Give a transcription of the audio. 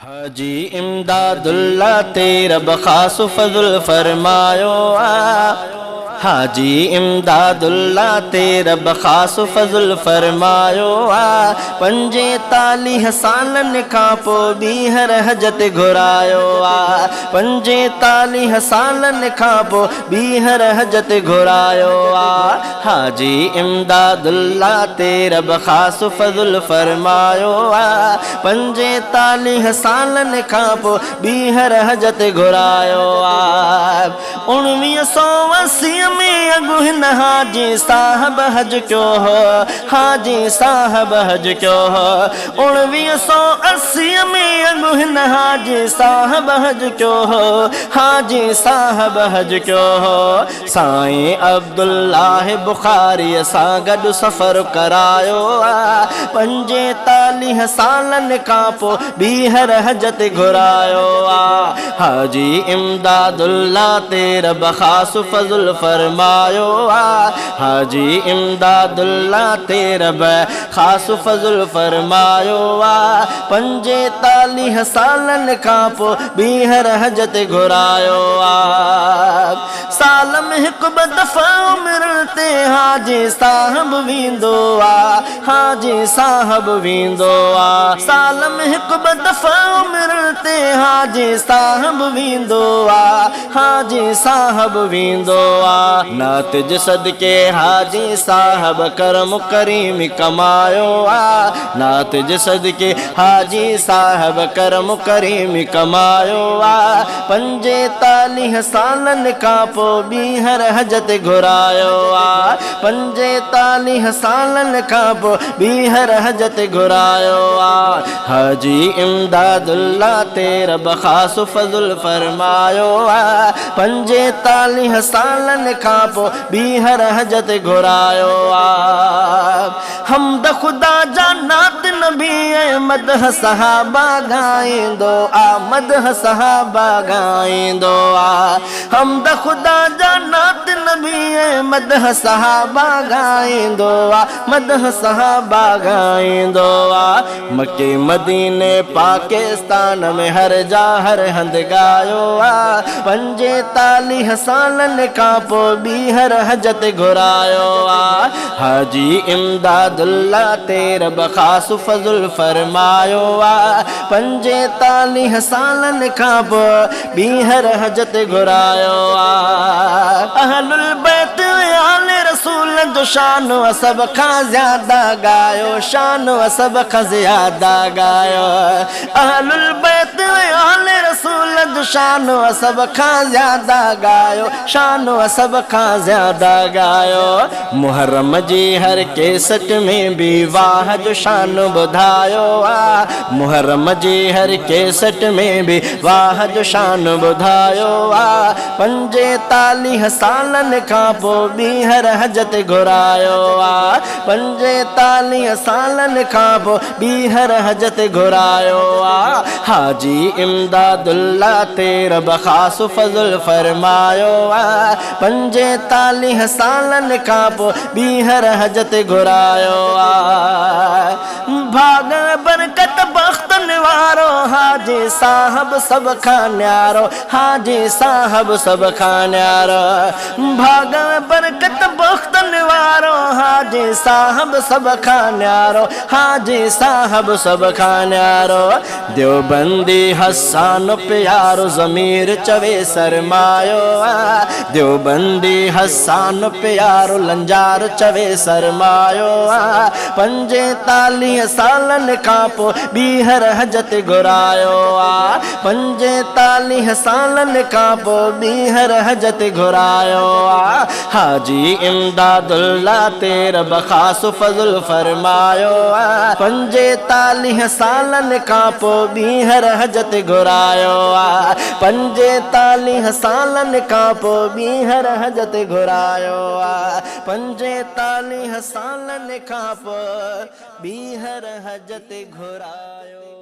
हाजी इमदादुल्लाह तेरा बखास फज़ल फरमायो हाजी इमदादुल्लाह तेरा बखास फज़ल फरमायो पंजे तालीह सालन खां पोइ ॿीहर हजत घुरायो पंजे तालीह सालन खां पोइ ॿीहर हजत घुरायो हाजी इमदादुल्लाह तेरा बखास फज़ल फरमायो पंजे तालीह सालन खां पोइ ॿीहर हजत घुरायो 1980 में अगु हिन हाजी साहब हज क्यो हो हाजी साहब हज क्यो हो 1980 में अगु हिन हाजी साहब हज क्यो हो हाजी साहब हज क्यो हो साईं अब्दुल्लाह बुखारी सां गॾु सफ़र करायो पंजे तालीह सालन खां पोइ ॿीहर हजत घुरायो हाजी इमदादुल्लाह तेरा बखास फज़ल फरमायो हाजी इमदादुल्लाह तेरा बखास फज़ल फरमायो पंजे तालीह सालन खां पोइ ॿीहर हजत घुरायो साल में हिकु ॿ दफ़ा उमिरि ते हाजी साहब वेंदो हाजी साहब वेंदो साल में हिकु ॿ दफ़ा उमिरि ते हाजी साहब वेंदो हाजी साहब वेंदो नातिज सदके हाजी साहब करम करीम कमायो नातिज सदके हाजी साहब करम करीम कमायो पंजे तालीह सालन खां पोइ ॿीहर हजत घुरायो पंजे तालीह सालन खां पोइ ॿीहर हजत घुरायो हाजी इमदादुल्लाह तेरा बखास फज़ल फरमायो पंजे तालीह सालन खां पोइ ॿीहर हजत घुरायो हमद खुदा जा नात नबी मदह सहाबा गाईंदो मदह सहाबा गाईंदो हमद खुदा जा नात नबी मदह सहाबा गाईंदो मदह सहाबा गाईंदो मके मदीने पाकिस्तान में हर जा हर हंद गायो पंजे तालीह सालन खां पोइ ॿीहर हजत घुरायो हाजी इमदादुल्लाह तेरा बखास फज़ल फरमायो पंजे तालीह सालन खां पोइ ॿीहर हजत घुरायो अहलुल बैत आले रसूल जो शान सब खां ज़्यादा गायो शान सब खां ज़्यादा गायो अहलुल बैत आले रसूल जो शान सब खां ज़्यादा गायो शान सब खां ज़्यादा गायो मुहर्रम जी हर केसट में भी वाह जो शान ॿुधायो मुहर्रम जी हर केसट में भी वाह जो शान ॿुधायो पंजे तालीह सालन खां पोइ ॿीहर हजत घुरायो पंजे तालीह सालन खां पोइ ॿीहर हजत घुरायो हाजी इमदादुल्लाह तेरा बखास फज़ल फरमायो पंजे तालीह सालन खां पोइ ॿीहर हजत घुरायो भाग बरकत बख्तन वारो हाजी साहब सब खां न्यारो हाजी साहब सब खां न्यारो भाग बरकत बख्तन वारो हाजी साहब सब खां न्यारो हाजी साहब सब खां न्यारो देवबंदी हसान प्यारो ज़मीर चवे सरमायो देवबंदी हसान प्यारो लंजार चवे सरमायो पंजे तालीह सालन खां पोइ ॿीहर हजत घुरायो पंजे तालीह सालन खां पोइ ॿीहर हजत घुरायो हाजी इमदादुल्लाह तेरा बखास फज़ल फरमायो पंजे तालीह सालन खां पोइ ॿीहर हजत घुरायो पंजे तालीह सालन खां पोइ ॿीहर हजत घुरायो पंजे तालीह सालन खां पोइ ॿीहर हजत घुरायो।